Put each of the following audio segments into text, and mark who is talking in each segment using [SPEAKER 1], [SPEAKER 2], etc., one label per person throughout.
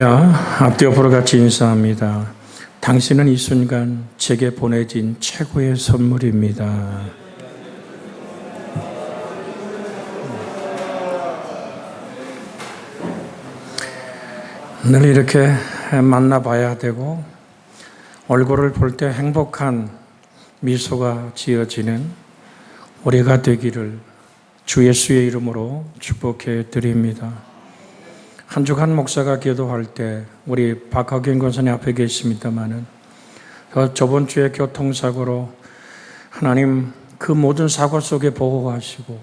[SPEAKER 1] 앞뒤 옆으로 같이 인사합니다. 당신은 이 순간 제게 보내진 최고의 선물입니다. 늘 이렇게 만나봐야 되고 얼굴을 볼 때 행복한 미소가 지어지는 우리가 되기를 주 예수의 이름으로 축복해 드립니다. 한 주간 목사가 기도할 때 우리 박학균 권사님 앞에 계십니다마는 저번 주에 교통사고로 하나님 그 모든 사고 속에 보호하시고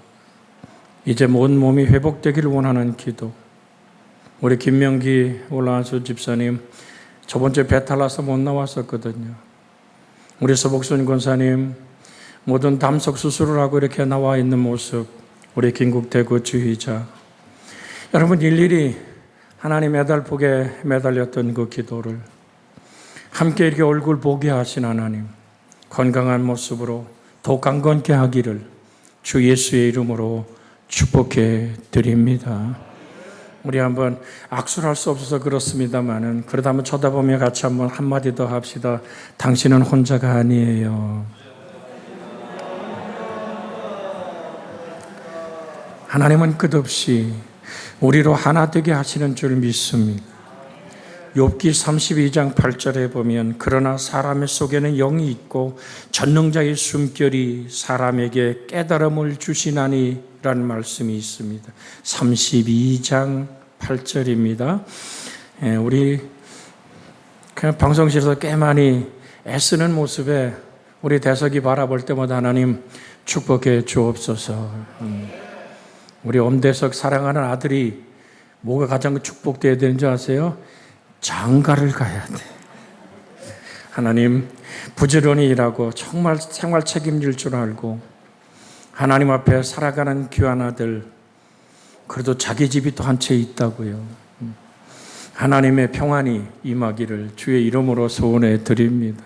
[SPEAKER 1] 이제 온 몸이 회복되기를 원하는 기도. 우리 김명기 올라와서 집사님 저번 주에 배탈 나서 못 나왔었거든요. 우리 서복순 권사님 모든 담석 수술을 하고 이렇게 나와 있는 모습. 우리 김국대구 주의자 여러분 일일이 하나님 매달복에 매달렸던 그 기도를 함께 이렇게 얼굴 보게 하신 하나님 건강한 모습으로 더 강건케 하기를 주 예수의 이름으로 축복해 드립니다. 우리 한번 악수를 할 수 없어서 그렇습니다만은 그러다 한번 쳐다보며 같이 한번 한마디 더 합시다. 당신은 혼자가 아니에요. 하나님은 끝없이 우리로 하나 되게 하시는 줄 믿습니다. 욥기 32장 8절에 보면 그러나 사람의 속에는 영이 있고 전능자의 숨결이 사람에게 깨달음을 주시나니 라는 말씀이 있습니다. 32장 8절입니다. 우리 방송실에서 꽤 많이 애쓰는 모습에 우리 대석이 바라볼 때마다 하나님 축복해 주옵소서. 우리 엄대석 사랑하는 아들이 뭐가 가장 축복되어야 되는지 아세요? 장가를 가야 돼. 하나님 부지런히 일하고 정말 생활 책임질 줄 알고 하나님 앞에 살아가는 귀한 아들, 그래도 자기 집이 또 한 채 있다고요. 하나님의 평안이 임하기를 주의 이름으로 소원해 드립니다.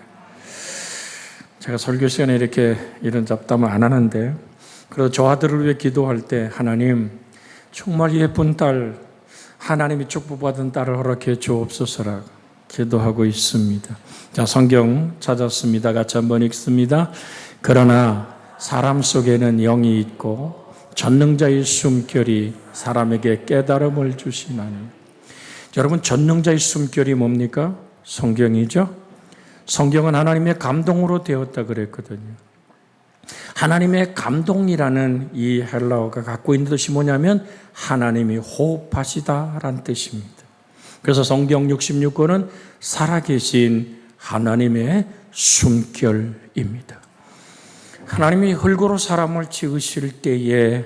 [SPEAKER 1] 제가 설교 시간에 이렇게 이런 잡담을 안 하는데 그래서 저 아들을 위해 기도할 때 하나님 정말 예쁜 딸, 하나님이 축복받은 딸을 허락해 주옵소서라 기도하고 있습니다. 자, 성경 찾았습니다. 같이 한번 읽습니다. 그러나 사람 속에는 영이 있고 전능자의 숨결이 사람에게 깨달음을 주시나니. 여러분 전능자의 숨결이 뭡니까? 성경이죠. 성경은 하나님의 감동으로 되었다 그랬거든요. 하나님의 감동이라는 이 헬라어가 갖고 있는 뜻이 뭐냐면 하나님이 호흡하시다라는 뜻입니다. 그래서 성경 66권은 살아계신 하나님의 숨결입니다. 하나님이 흙으로 사람을 지으실 때에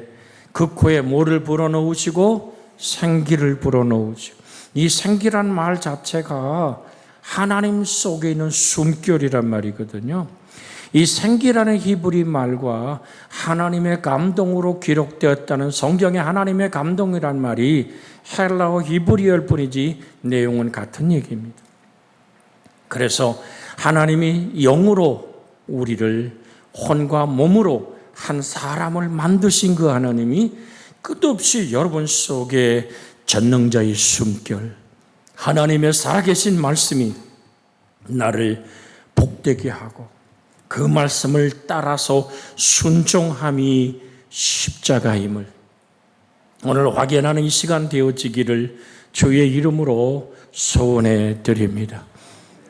[SPEAKER 1] 그 코에 뭐를 불어넣으시고 생기를 불어넣으시고 이 생기란 말 자체가 하나님 속에 있는 숨결이란 말이거든요. 이 생기라는 히브리 말과 하나님의 감동으로 기록되었다는 성경의 하나님의 감동이란 말이 헬라어 히브리어일 뿐이지 내용은 같은 얘기입니다. 그래서 하나님이 영으로 우리를 혼과 몸으로 한 사람을 만드신 그 하나님이 끝없이 여러분 속에 전능자의 숨결, 하나님의 살아계신 말씀이 나를 복되게 하고 그 말씀을 따라서 순종함이 십자가임을 오늘 확인하는 이 시간 되어지기를 주의 이름으로 소원해 드립니다.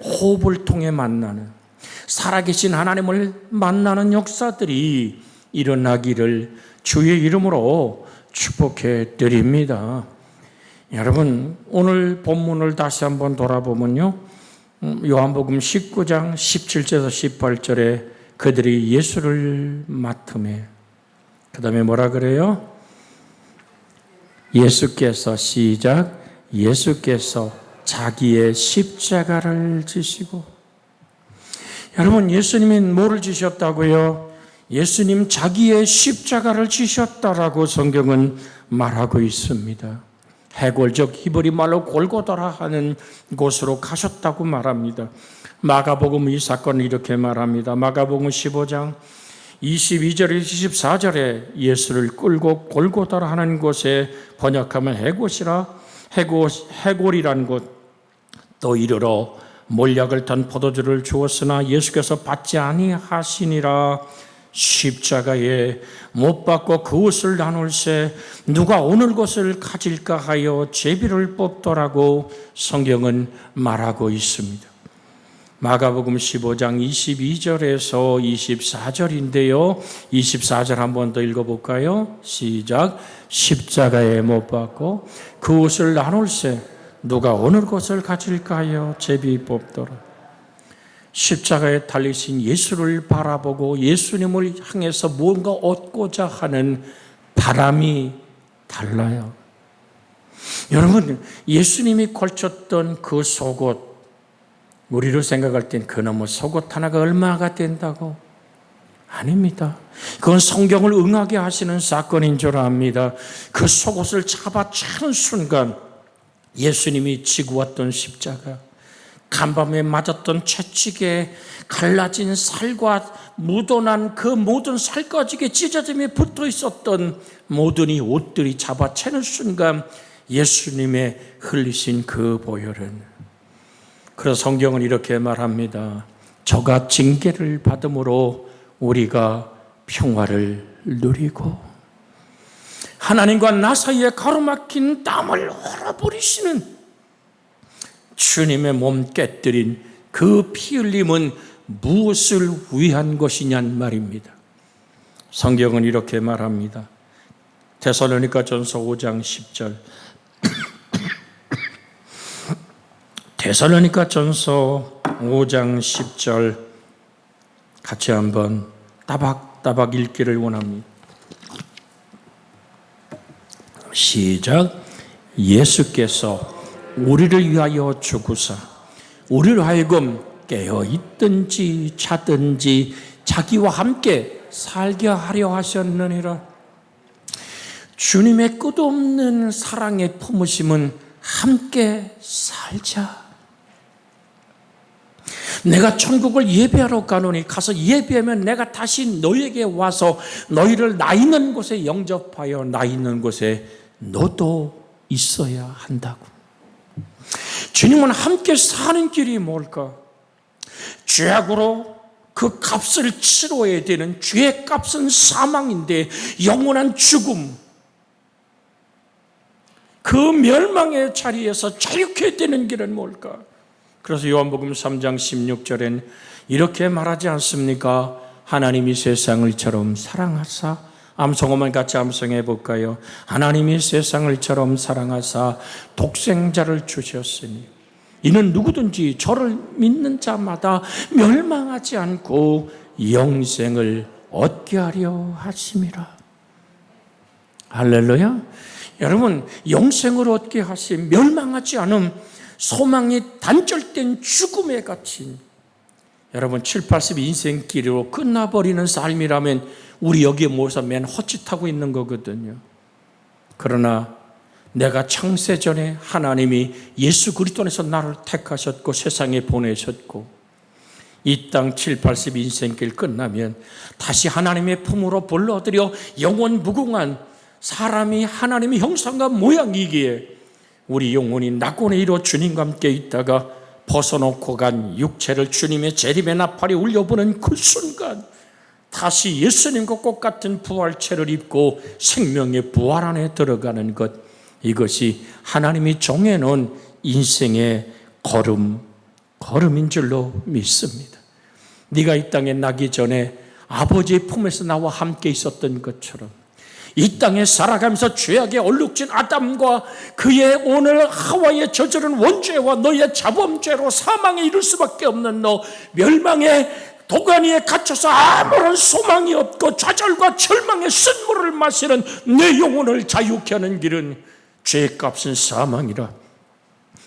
[SPEAKER 1] 호흡을 통해 만나는 살아계신 하나님을 만나는 역사들이 일어나기를 주의 이름으로 축복해 드립니다. 여러분 오늘 본문을 다시 한번 돌아보면요. 요한복음 19장 17절에서 18절에 그들이 예수를 맡음에 그 다음에 뭐라 그래요? 예수께서 시작 예수께서 자기의 십자가를 지시고 여러분 예수님이 뭐를 지셨다고요? 예수님 자기의 십자가를 지셨다라고 성경은 말하고 있습니다. 해골적 히브리 말로 골고다라 하는 곳으로 가셨다고 말합니다. 마가복음 이 사건을 이렇게 말합니다. 마가복음 15장 22절에서 24절에 예수를 끌고 골고다라 하는 곳에 번역하면 해골이라는 곳 또 이르러 몰약을 탄 포도주를 주었으나 예수께서 받지 아니하시니라. 십자가에 못 박고 그 옷을 나눌세 누가 오늘 것을 가질까 하여 제비를 뽑더라고 성경은 말하고 있습니다. 마가복음 15장 22절에서 24절인데요. 24절 한 번 더 읽어볼까요? 시작. 십자가에 못 박고 그 옷을 나눌세 누가 오늘 것을 가질까 하여 제비 뽑더라. 십자가에 달리신 예수를 바라보고 예수님을 향해서 뭔가 얻고자 하는 바람이 달라요. 여러분, 예수님이 걸쳤던 그 속옷, 우리로 생각할 땐 그나마 속옷 하나가 얼마가 된다고? 아닙니다. 그건 성경을 응하게 하시는 사건인 줄 압니다. 그 속옷을 잡아채는 순간 예수님이 지고 왔던 십자가, 간밤에 맞았던 채찍에 갈라진 살과 묻어난 그 모든 살가지게 찢어짐에 붙어 있었던 모든 이 옷들이 잡아채는 순간 예수님의 흘리신 그 보혈은, 그래서 성경은 이렇게 말합니다. 저가 징계를 받음으로 우리가 평화를 누리고, 하나님과 나 사이에 가로막힌 땀을 흘려버리시는 주님의 몸 깨뜨린 그 피 흘림은 무엇을 위한 것이냔 말입니다. 성경은 이렇게 말합니다. 데살로니가전서 5장 10절. 데살로니가전서 5장 10절 같이 한번 따박따박 읽기를 원합니다. 시작. 예수께서 우리를 위하여 죽으사 우리를 하여금 깨어있든지 자든지 자기와 함께 살게 하려 하셨느니라. 주님의 끝없는 사랑의 품으심은 함께 살자. 내가 천국을 예배하러 가노니 가서 예배하면 내가 다시 너에게 와서 너희를 나 있는 곳에 영접하여 나 있는 곳에 너도 있어야 한다고. 주님은 함께 사는 길이 뭘까? 죄악으로 그 값을 치러야 되는 죄의 값은 사망인데 영원한 죽음, 그 멸망의 자리에서 자유케 되는 길은 뭘까? 그래서 요한복음 3장 16절엔 이렇게 말하지 않습니까? 하나님이 세상을 이처럼 사랑하사, 암송어만 같이 암송해 볼까요? 하나님이 세상을 이처럼 사랑하사 독생자를 주셨으니 이는 누구든지 저를 믿는 자마다 멸망하지 않고 영생을 얻게 하려 하심이라. 할렐루야. 여러분, 영생을 얻게 하심, 멸망하지 않음, 소망이 단절된 죽음에 갇힌, 여러분 7, 80 인생길로 끝나버리는 삶이라면 우리 여기에 모여서 맨 헛짓하고 있는 거거든요. 그러나 내가 창세전에 하나님이 예수 그리스도 안에서 나를 택하셨고 세상에 보내셨고 이 땅 7, 80 인생길 끝나면 다시 하나님의 품으로 불러들여 영원 무궁한 사람이 하나님의 형상과 모양이기에 우리 영혼이 낙원에 이루어 주님과 함께 있다가 벗어놓고 간 육체를 주님의 재림의 나팔이 울려보는 그 순간 다시 예수님과 똑같은 부활체를 입고 생명의 부활 안에 들어가는 것, 이것이 하나님이 정해놓은 인생의 걸음인 줄로 믿습니다. 네가 이 땅에 나기 전에 아버지의 품에서 나와 함께 있었던 것처럼 이 땅에 살아가면서 죄악에 얼룩진 아담과 그의 오늘 하와의 저지른 원죄와 너의 자범죄로 사망에 이를 수밖에 없는 너, 멸망의 도가니에 갇혀서 아무런 소망이 없고 좌절과 절망의 쓴물을 마시는 내 영혼을 자유케 하는 길은 죄값은 사망이라.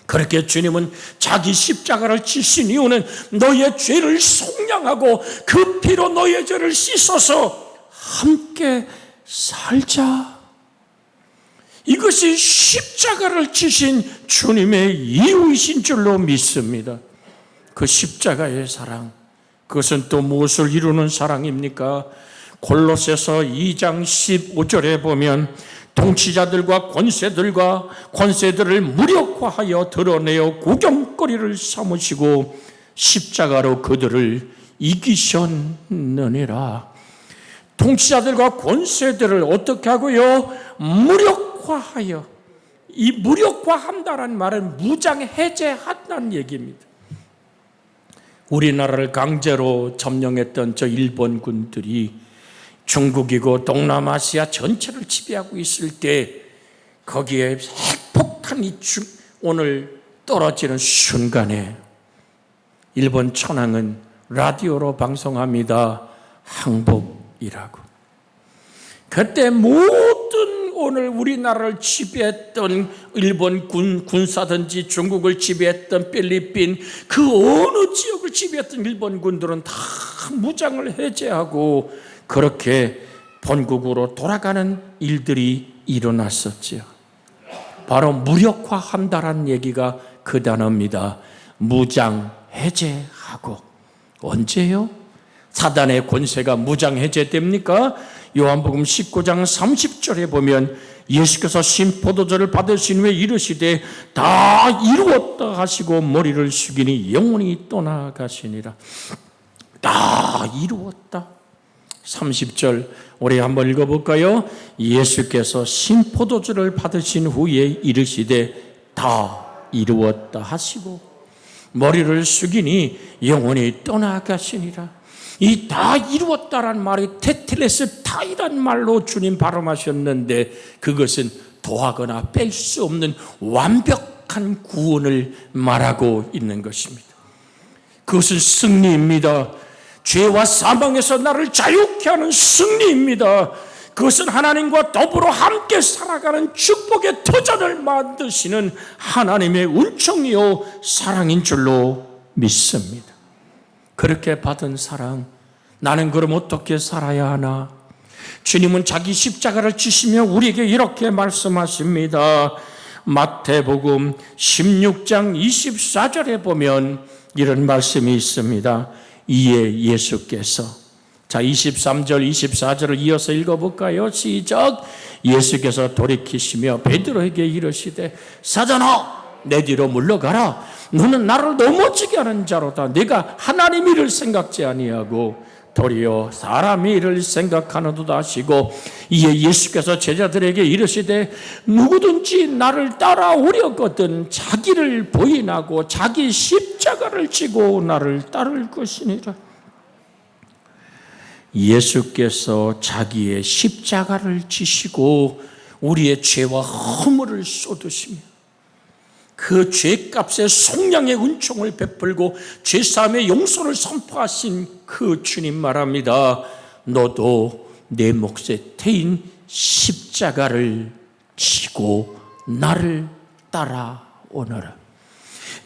[SPEAKER 1] 그렇게 주님은 자기 십자가를 지신 이유는 너의 죄를 속량하고 그 피로 너의 죄를 씻어서 함께 살자. 이것이 십자가를 지신 주님의 이유이신 줄로 믿습니다. 그 십자가의 사랑, 그것은 또 무엇을 이루는 사랑입니까? 골로새서 2장 15절에 보면 통치자들과 권세들을 무력화하여 드러내어 구경거리를 삼으시고 십자가로 그들을 이기셨느니라. 통치자들과 권세들을 어떻게 하고요? 무력화하여. 이 무력화한다는 말은 무장 해제한다는 얘기입니다. 우리나라를 강제로 점령했던 저 일본군들이 중국이고 동남아시아 전체를 지배하고 있을 때 거기에 핵폭탄이 오늘 떨어지는 순간에 일본 천황은 라디오로 방송합니다. 항복이라고. 그때 모든 오늘 우리나라를 지배했던 일본 군사든지 중국을 지배했던 필리핀 그 어느 지역을 지배했던 일본 군들은 다 무장을 해제하고 그렇게 본국으로 돌아가는 일들이 일어났었지요. 바로 무력화한다라는 얘기가 그 단어입니다. 무장 해제하고. 언제요? 사단의 권세가 무장 해제됩니까? 요한복음 19장 30절에 보면 예수께서 신포도주를 받으신 후에 이르시되 다 이루었다 하시고 머리를 숙이니 영혼이 떠나가시니라. 다 이루었다. 30절 우리 한번 읽어볼까요? 예수께서 신포도주를 받으신 후에 이르시되 다 이루었다 하시고 머리를 숙이니 영혼이 떠나가시니라. 이 다 이루었다란 말이 테텔레스 타이란 말로 주님 발음하셨는데 그것은 더하거나 뺄 수 없는 완벽한 구원을 말하고 있는 것입니다. 그것은 승리입니다. 죄와 사망에서 나를 자유케 하는 승리입니다. 그것은 하나님과 더불어 함께 살아가는 축복의 터전을 만드시는 하나님의 은총이요 사랑인 줄로 믿습니다. 그렇게 받은 사랑, 나는 그럼 어떻게 살아야 하나? 주님은 자기 십자가를 지시며 우리에게 이렇게 말씀하십니다. 마태복음 16장 24절에 보면 이런 말씀이 있습니다. 이에 예수께서, 자 23절 24절을 이어서 읽어볼까요? 시작. 예수께서 돌이키시며 베드로에게 이르시되 사자나 내 뒤로 물러가라. 너는 나를 넘어지게 하는 자로다. 네가 하나님 일을 생각지 아니하고 도리어 사람 일을 생각하는도다 하시고 이에 예수께서 제자들에게 이르시되 누구든지 나를 따라오려거든 자기를 부인하고 자기 십자가를 지고 나를 따를 것이니라. 예수께서 자기의 십자가를 지시고 우리의 죄와 허물을 쏟으시며 그 죄값의 속량의 은총을 베풀고 죄사함의 용서를 선포하신 그 주님 말합니다. 너도 내 몫에 태인 십자가를 지고 나를 따라오너라.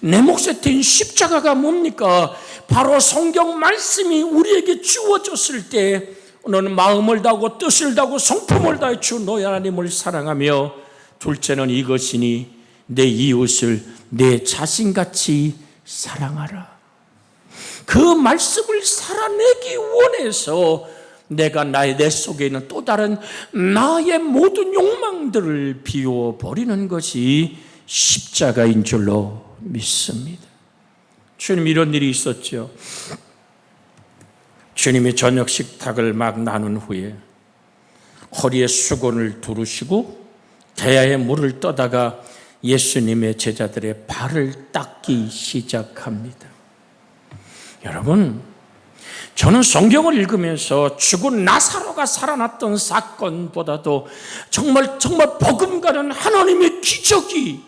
[SPEAKER 1] 내 몫에 태인 십자가가 뭡니까? 바로 성경 말씀이 우리에게 주어졌을 때 너는 마음을 다하고 뜻을 다하고 성품을 다해 주 너의 하나님을 사랑하며 둘째는 이것이니 내 이웃을 내 자신같이 사랑하라. 그 말씀을 살아내기 원해서 내가 내 속에 있는 또 다른 나의 모든 욕망들을 비워버리는 것이 십자가인 줄로 믿습니다. 주님 이런 일이 있었죠. 주님이 저녁 식탁을 막 나눈 후에 허리에 수건을 두르시고 대야에 물을 떠다가 예수님의 제자들의 발을 닦기 시작합니다. 여러분, 저는 성경을 읽으면서 죽은 나사로가 살아났던 사건보다도 정말 버금가는 하나님의 기적이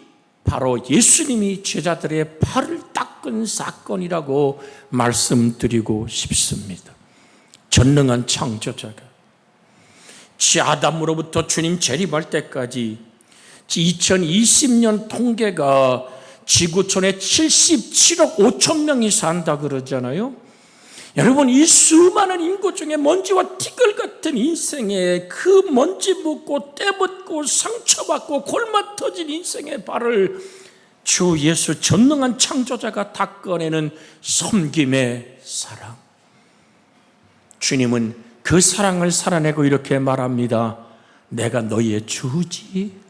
[SPEAKER 1] 바로 예수님이 제자들의 발을 닦은 사건이라고 말씀드리고 싶습니다. 전능한 창조자가 아담으로부터 주님 재림할 때까지 2020년 통계가 지구촌에 77억 5천 명이 산다 그러잖아요. 여러분, 이 수많은 인구 중에 먼지와 티끌 같은 인생에 그 먼지 묻고 때 묻고 상처받고 골마 터진 인생의 발을 주 예수 전능한 창조자가 닦아내는 섬김의 사랑. 주님은 그 사랑을 살아내고 이렇게 말합니다. 내가 너의 주지,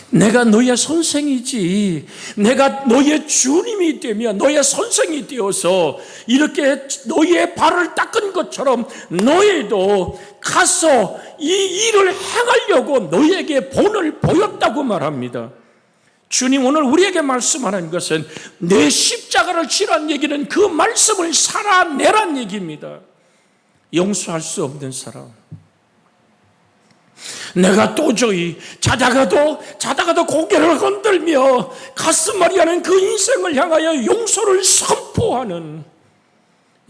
[SPEAKER 1] 내가 너의 선생이지, 내가 너의 주님이 되며 너의 선생이 되어서 이렇게 너의 발을 닦은 것처럼 너희도 가서 이 일을 행하려고 너희에게 본을 보였다고 말합니다. 주님 오늘 우리에게 말씀하는 것은 내 십자가를 지란 얘기는 그 말씀을 살아내란 얘기입니다. 용서할 수 없는 사람, 내가 도저히 자다가도 고개를 흔들며 가슴앓이 하는 그 인생을 향하여 용서를 선포하는,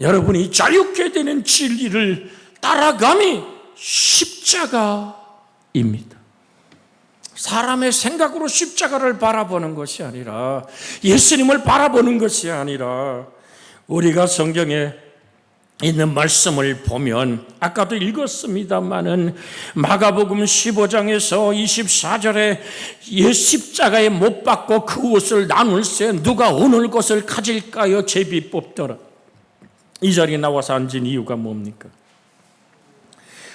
[SPEAKER 1] 여러분이 자유케 되는 진리를 따라감이 십자가입니다. 사람의 생각으로 십자가를 바라보는 것이 아니라, 예수님을 바라보는 것이 아니라, 우리가 성경에 있는 말씀을 보면 아까도 읽었습니다마는 마가복음 15장에서 24절에 십자가에 못 박고 그 옷을 나눌세 누가 오늘 것을 가질까요? 제비 뽑더라. 이 자리에 나와서 앉은 이유가 뭡니까?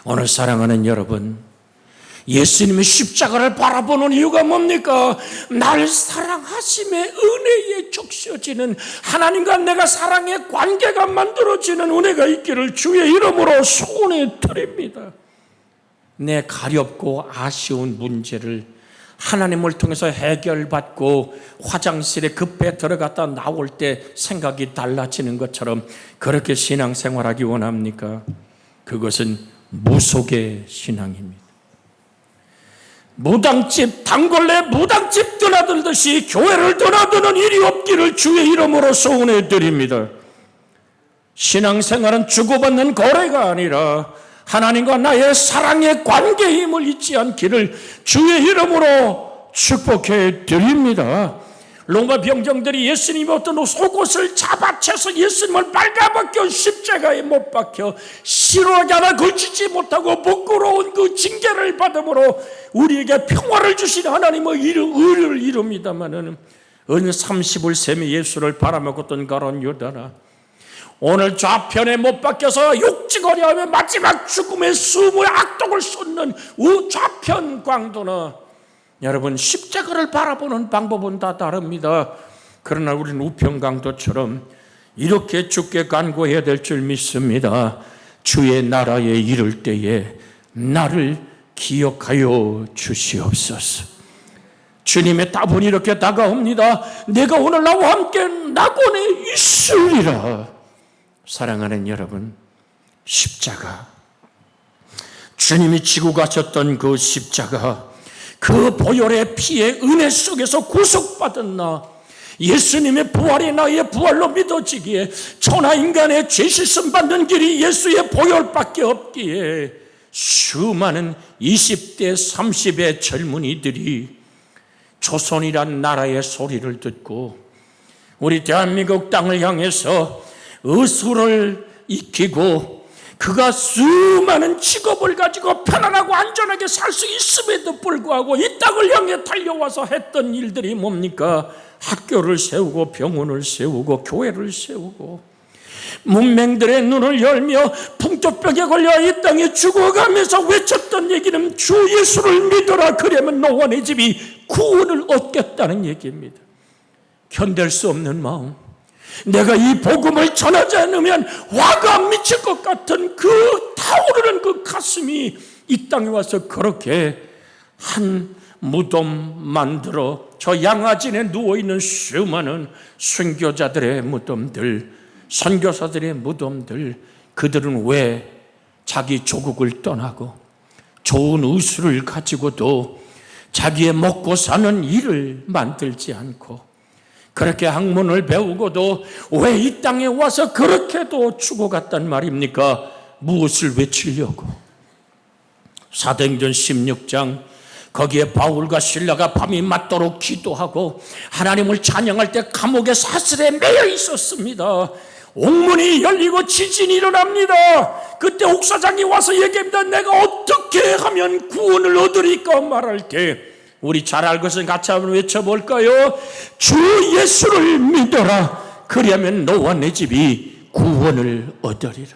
[SPEAKER 1] 오늘 사랑하는 여러분, 예수님의 십자가를 바라보는 이유가 뭡니까? 날 사랑하심의 은혜에 적셔지는, 하나님과 내가 사랑의 관계가 만들어지는 은혜가 있기를 주의 이름으로 소원해 드립니다. 내 가렵고 아쉬운 문제를 하나님을 통해서 해결받고 화장실에 급해 들어갔다 나올 때 생각이 달라지는 것처럼 그렇게 신앙생활하기 원합니까? 그것은 무속의 신앙입니다. 무당집, 단골레 무당집 드나들듯이 교회를 드나드는 일이 없기를 주의 이름으로 소원해 드립니다. 신앙생활은 주고받는 거래가 아니라 하나님과 나의 사랑의 관계의 힘을 잊지 않기를 주의 이름으로 축복해 드립니다. 로마 병정들이 예수님이 어떤 속옷을 잡아채서 예수님을 빨가벗겨 십자가에 못 박혀 실어하게 하나 걸치지 못하고 부끄러운 그 징계를 받음으로 우리에게 평화를 주신 하나님의 의를 이룹니다마는 은 30을 세며 예수를 바라먹었던 가론 유다나 오늘 좌편에 못 박혀서 욕지거리 하며 마지막 죽음의 숨을 악독을 쏟는 좌편 광도나, 여러분 십자가를 바라보는 방법은 다 다릅니다. 그러나 우리는 우편 강도처럼 이렇게 죽게 간구해야 될 줄 믿습니다. 주의 나라에 이를 때에 나를 기억하여 주시옵소서. 주님의 답은 이렇게 다가옵니다. 내가 오늘 나와 함께 낙원에 있으리라. 사랑하는 여러분, 십자가, 주님이 지고 가셨던 그 십자가, 그 보혈의 피의 은혜 속에서 구속받은 나, 예수님의 부활이 나의 부활로 믿어지기에 천하인간의 죄씻음 받는 길이 예수의 보혈밖에 없기에 수많은 20대 30의 젊은이들이 조선이란 나라의 소리를 듣고 우리 대한민국 땅을 향해서 의술을 익히고 그가 수많은 직업을 가지고 편안하고 안전하게 살 수 있음에도 불구하고 이 땅을 향해 달려와서 했던 일들이 뭡니까? 학교를 세우고 병원을 세우고 교회를 세우고 문맹들의 눈을 열며 풍토병에 걸려 이 땅에 죽어가면서 외쳤던 얘기는 주 예수를 믿어라, 그러면 너와 내 집이 구원을 얻겠다는 얘기입니다. 견딜 수 없는 마음, 내가 이 복음을 전하지 않으면 화가 미칠 것 같은 그 타오르는 그 가슴이 이 땅에 와서 그렇게 한 무덤 만들어 저 양아진에 누워있는 수많은 순교자들의 무덤들, 선교사들의 무덤들, 그들은 왜 자기 조국을 떠나고 좋은 의술을 가지고도 자기의 먹고 사는 일을 만들지 않고 그렇게 학문을 배우고도 왜 이 땅에 와서 그렇게도 죽어갔단 말입니까? 무엇을 외치려고? 사도행전 16장 거기에 바울과 실라가 밤이 맞도록 기도하고 하나님을 찬양할 때 감옥의 사슬에 매여 있었습니다. 옥문이 열리고 지진이 일어납니다. 그때 옥사장이 와서 얘기합니다. 내가 어떻게 하면 구원을 얻으리까 말할 때 우리 잘 알 것은 같이 한번 외쳐볼까요? 주 예수를 믿어라. 그리하면 너와 내 집이 구원을 얻으리라.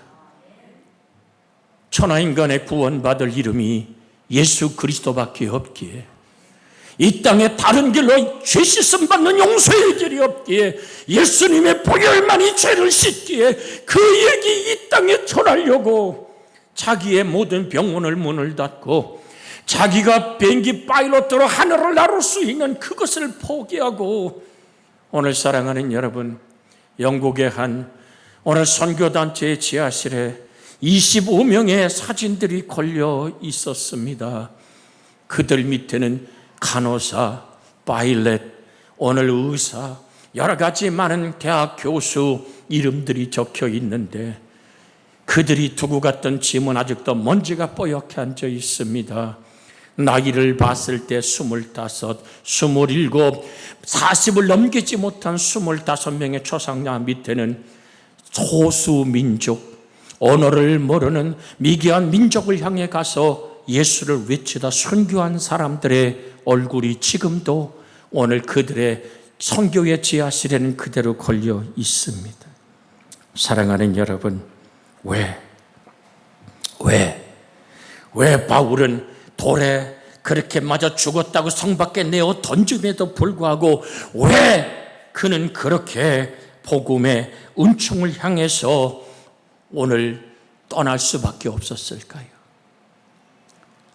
[SPEAKER 1] 천하인간의 구원받을 이름이 예수 그리스도밖에 없기에, 이 땅에 다른 길로 죄 씻음 받는 용서의 길이 없기에, 예수님의 보혈만이 죄를 씻기에 그 얘기 이 땅에 전하려고 자기의 모든 병원을 문을 닫고 자기가 비행기 파일럿으로 하늘을 나를 수 있는 그것을 포기하고, 오늘 사랑하는 여러분, 영국의 한 오늘 선교단체의 지하실에 25명의 사진들이 걸려 있었습니다. 그들 밑에는 간호사, 파일럿, 오늘 의사, 여러 가지 많은 대학 교수 이름들이 적혀 있는데, 그들이 두고 갔던 짐은 아직도 먼지가 뽀얗게 앉아 있습니다. 나이를 봤을 때 25, 27, 40을 넘기지 못한 25명의 초상자 밑에는 소수민족, 언어를 모르는 미개한 민족을 향해 가서 예수를 외치다 선교한 사람들의 얼굴이 지금도 오늘 그들의 선교의 지하실에는 그대로 걸려 있습니다. 사랑하는 여러분, 왜 바울은 돌에 그렇게 맞아 죽었다고 성 밖에 내어 던짐에도 불구하고 왜 그는 그렇게 복음의 은총을 향해서 오늘 떠날 수밖에 없었을까요?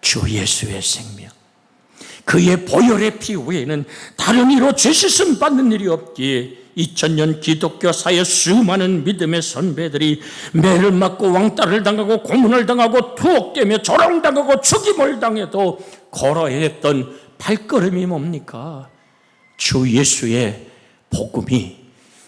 [SPEAKER 1] 주 예수의 생명, 그의 보혈의 피 외에는 다른 이로 죄 씻음 받는 일이 없기에 2000년 기독교사의 수많은 믿음의 선배들이 매를 맞고 왕따를 당하고 고문을 당하고 투옥되며 조롱당하고 죽임을 당해도 걸어야 했던 발걸음이 뭡니까? 주 예수의 복음이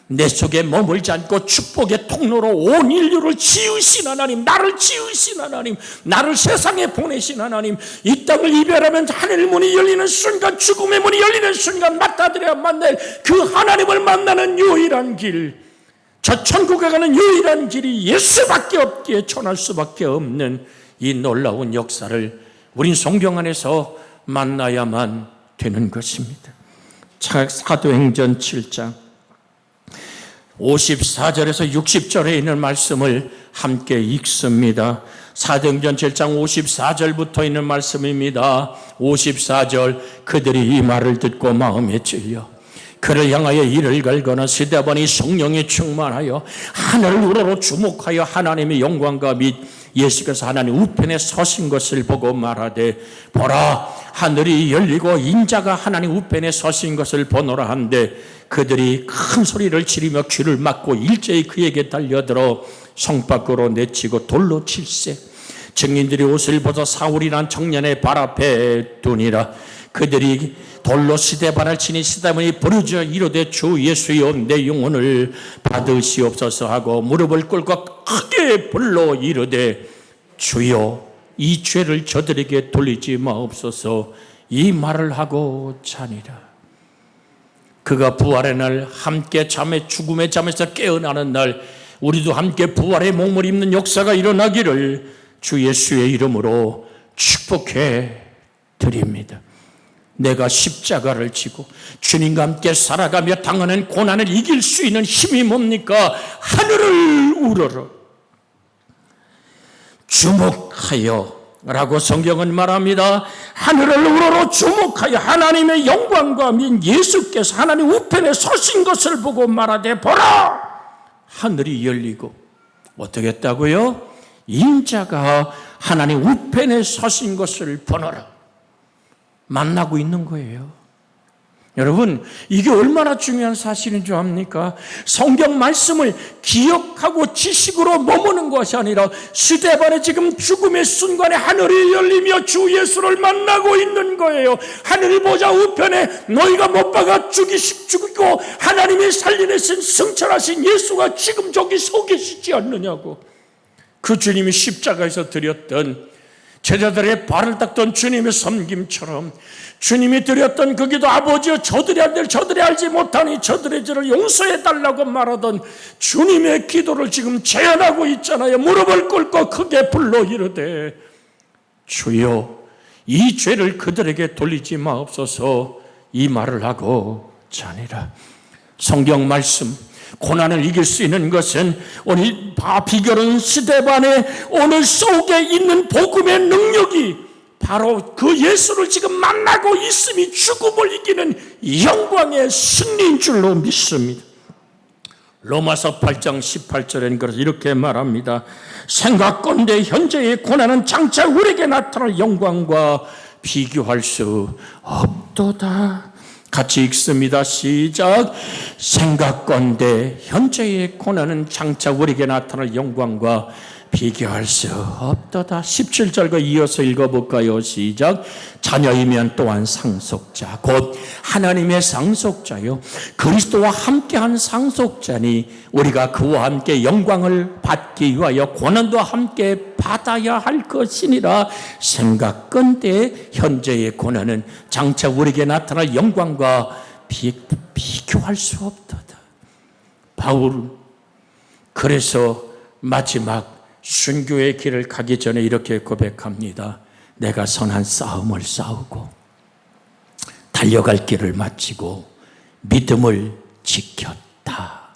[SPEAKER 1] 내 속에 머물지 않고 축복의 통로로 온 인류를 지으신 하나님, 나를 지으신 하나님, 나를 세상에 보내신 하나님, 이 땅을 이별하면 하늘 문이 열리는 순간, 죽음의 문이 열리는 순간 맞닥뜨려야 만날 그 하나님을 만나는 유일한 길, 저 천국에 가는 유일한 길이 예수밖에 없기에 전할 수밖에 없는 이 놀라운 역사를 우린 성경 안에서 만나야만 되는 것입니다. 사도행전 7장 54절에서 60절에 있는 말씀을 함께 읽습니다. 사도행전 7장 54절부터 있는 말씀입니다. 54절, 그들이 이 말을 듣고 마음에 찔려 그를 향하여 이를 갈거나 스데반이 성령에 충만하여 하늘을 우러러 주목하여 하나님의 영광과 및 예수께서 하나님 우편에 서신 것을 보고 말하되, 보라, 하늘이 열리고 인자가 하나님 우편에 서신 것을 보노라 한데, 그들이 큰 소리를 지르며 귀를 막고 일제히 그에게 달려들어 성 밖으로 내치고 돌로 칠세. 증인들이 옷을 벗어 사울이란 청년의 발 앞에 두니라. 그들이 돌로 스데반을 치니 스데반이 부르짖어 이르되, 주 예수여, 내 영혼을 받으시옵소서 하고 무릎을 꿇고 크게 불러 이르되, 주여, 이 죄를 저들에게 돌리지 마옵소서. 이 말을 하고 자니라. 그가 부활의 날, 함께 죽음의 잠에서 깨어나는 날, 우리도 함께 부활의 몸을 입는 역사가 일어나기를 주 예수의 이름으로 축복해 드립니다. 내가 십자가를 지고 주님과 함께 살아가며 당하는 고난을 이길 수 있는 힘이 뭡니까? 하늘을 우러러 주목하여 라고 성경은 말합니다. 하늘을 우러러 주목하여 하나님의 영광과 민 예수께서 하나님 우편에 서신 것을 보고 말하되, 보라, 하늘이 열리고 어떻게 했다고요? 인자가 하나님 우편에 서신 것을 보노라. 만나고 있는 거예요. 여러분, 이게 얼마나 중요한 사실인 줄 압니까? 성경 말씀을 기억하고 지식으로 머무는 것이 아니라 스데반의 지금 죽음의 순간에 하늘이 열리며 주 예수를 만나고 있는 거예요. 하늘 보자 우편에 너희가 못 박아 죽이고 하나님이 살려내신 승천하신 예수가 지금 저기 서 계시지 않느냐고. 그 주님이 십자가에서 드렸던 제자들의 발을 닦던 주님의 섬김처럼 주님이 드렸던 그 기도, 아버지여, 저들이 알지 못하니 저들의 죄를 용서해달라고 말하던 주님의 기도를 지금 재현하고 있잖아요. 무릎을 꿇고 크게 불러 이르되, 주여, 이 죄를 그들에게 돌리지 마옵소서. 이 말을 하고 자니라. 성경 말씀, 고난을 이길 수 있는 것은 우리 비결은 스데반의 오늘 속에 있는 복음의 능력이 바로 그 예수를 지금 만나고 있음이 죽음을 이기는 영광의 승리인 줄로 믿습니다. 로마서 8장 18절에는 그래서 이렇게 말합니다. 생각건대 현재의 고난은 장차 우리에게 나타날 영광과 비교할 수 없도다. 같이 읽습니다. 시작. 생각건대 현재의 고난은 장차 우리에게 나타날 영광과 비교할 수 없도다. 17절과 이어서 읽어볼까요? 시작. 자녀이면 또한 상속자 곧 하나님의 상속자요 그리스도와 함께한 상속자니 우리가 그와 함께 영광을 받기 위하여 고난도 함께 받아야 할 것이니라. 생각건대 현재의 고난은 장차 우리에게 나타날 영광과 비교할 수 없도다. 바울 그래서 마지막 순교의 길을 가기 전에 이렇게 고백합니다. 내가 선한 싸움을 싸우고 달려갈 길을 마치고 믿음을 지켰다.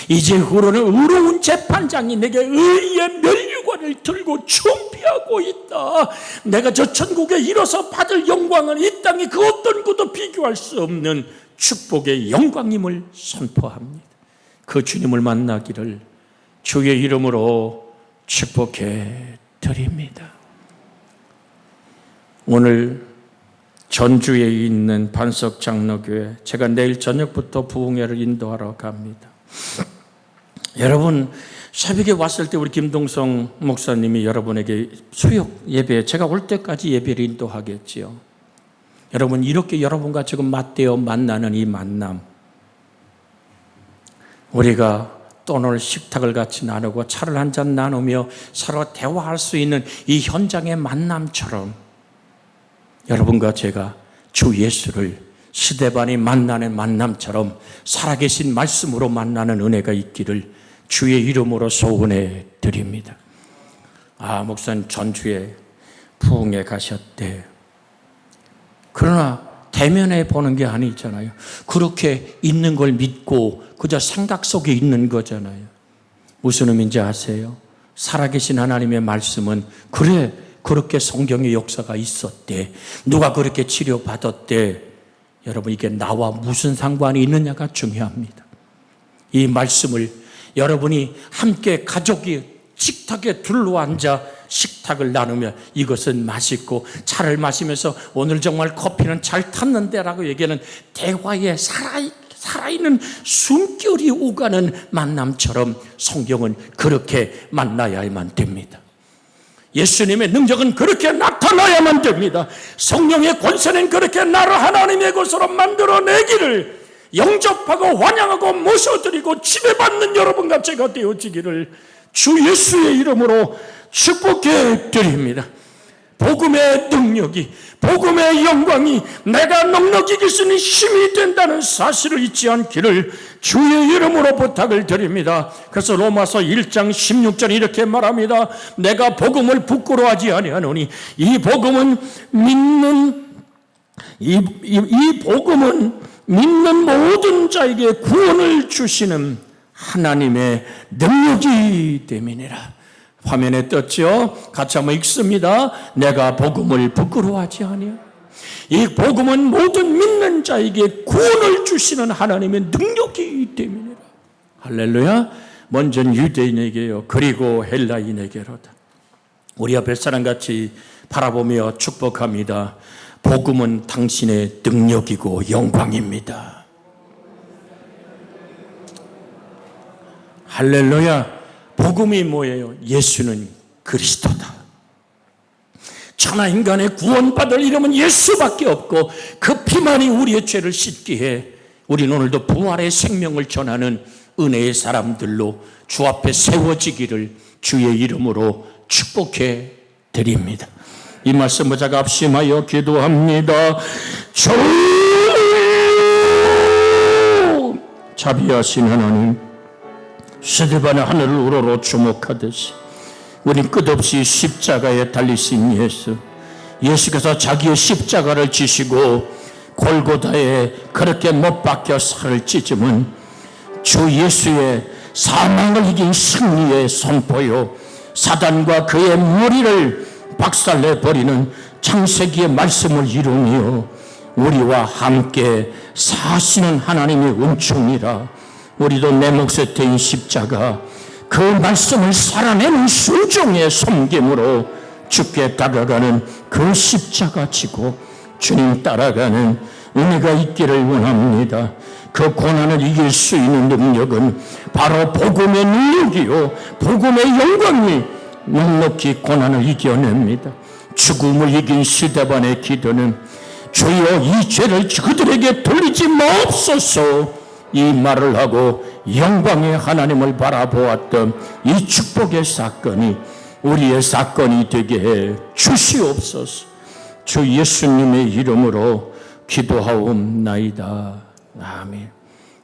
[SPEAKER 1] 이제 후로는 의로운 재판장이 내게 의의 면류관을 들고 준비하고 있다. 내가 저 천국에 이뤄서 받을 영광은 이 땅에 그 어떤 것도 비교할 수 없는 축복의 영광임을 선포합니다. 그 주님을 만나기를 주의 이름으로 축복해 드립니다. 오늘 전주에 있는 반석 장로교회 제가 내일 저녁부터 부흥회를 인도하러 갑니다. 여러분 새벽에 왔을 때 우리 김동성 목사님이 여러분에게 수yok 예배 제가 올 때까지 예배를 인도하겠지요. 여러분 이렇게 여러분과 지금 맞대어 만나는 이 만남 우리가 또 오늘 식탁을 같이 나누고 차를 한잔 나누며 서로 대화할 수 있는 이 현장의 만남처럼 여러분과 제가 주 예수를 스데반이 만나는 만남처럼 살아계신 말씀으로 만나는 은혜가 있기를 주의 이름으로 소원해 드립니다. 목사님 전주에 부흥회 가셨대. 그러나 대면에 보는 게 아니잖아요. 그렇게 있는 걸 믿고 그저 생각 속에 있는 거잖아요. 무슨 의미인지 아세요? 살아계신 하나님의 말씀은 그래 그렇게 성경의 역사가 있었대. 누가 그렇게 치료받았대. 여러분 이게 나와 무슨 상관이 있느냐가 중요합니다. 이 말씀을 여러분이 함께 가족이 식탁에 둘러앉아 식탁을 나누며 이것은 맛있고 차를 마시면서 오늘 정말 커피는 잘 탔는데 라고 얘기하는 대화에 살아있는 숨결이 오가는 만남처럼 성경은 그렇게 만나야만 됩니다. 예수님의 능력은 그렇게 나타나야만 됩니다. 성령의 권세는 그렇게 나를 하나님의 것으로 만들어내기를 영접하고 환영하고 모셔드리고 지배받는 여러분과 제가 되어지기를 주 예수의 이름으로 축복해 드립니다. 복음의 능력이 복음의 영광이 내가 넉넉히 이길 수 있는 힘이 된다는 사실을 잊지 않기를 주의 이름으로 부탁을 드립니다. 그래서 로마서 1장 16절 이렇게 말합니다. 내가 복음을 부끄러워하지 아니하노니 이 복음은 믿는 모든 자에게 구원을 주시는 하나님의 능력이 됨이니라. 화면에 떴죠? 같이 한번 읽습니다. 내가 복음을 부끄러워하지 아니하노니 이 복음은 모든 믿는 자에게 구원을 주시는 하나님의 능력이 됨이니라. 할렐루야. 먼저는 유대인에게요 그리고 헬라인에게로다. 우리 앞에 사람같이 바라보며 축복합니다. 복음은 당신의 능력이고 영광입니다. 할렐루야. 복음이 뭐예요? 예수는 그리스도다. 천하 인간의 구원받을 이름은 예수밖에 없고 그 피만이 우리의 죄를 씻기에 우리는 오늘도 부활의 생명을 전하는 은혜의 사람들로 주 앞에 세워지기를 주의 이름으로 축복해 드립니다. 이 말씀 보자 합심하여 기도합니다. 주 자비하신 하나님, 스데반의 하늘을 우러러 주목하듯이 우린 끝없이 십자가에 달리신 예수께서 자기의 십자가를 지시고 골고다에 그렇게 못 박혀 살을 찢음은
[SPEAKER 2] 주 예수의 사망을 이긴 승리의 선포요, 사단과 그의 머리를 박살내버리는 창세기의 말씀을 이루며 우리와 함께 사시는 하나님의 은총이라. 우리도 내 몫에 대인 십자가, 그 말씀을 살아내는 순종의 섬김으로 주께 다가가는 그 십자가 지고 주님 따라가는 은혜가 있기를 원합니다. 그 고난을 이길 수 있는 능력은 바로 복음의 능력이요, 복음의 영광이 넉넉히 고난을 이겨냅니다. 죽음을 이긴 스데반의 기도는 주여 이 죄를 그들에게 돌리지 마옵소서, 이 말을 하고 영광의 하나님을 바라보았던 이 축복의 사건이 우리의 사건이 되게 해 주시옵소서. 주 예수님의 이름으로 기도하옵나이다. 아멘.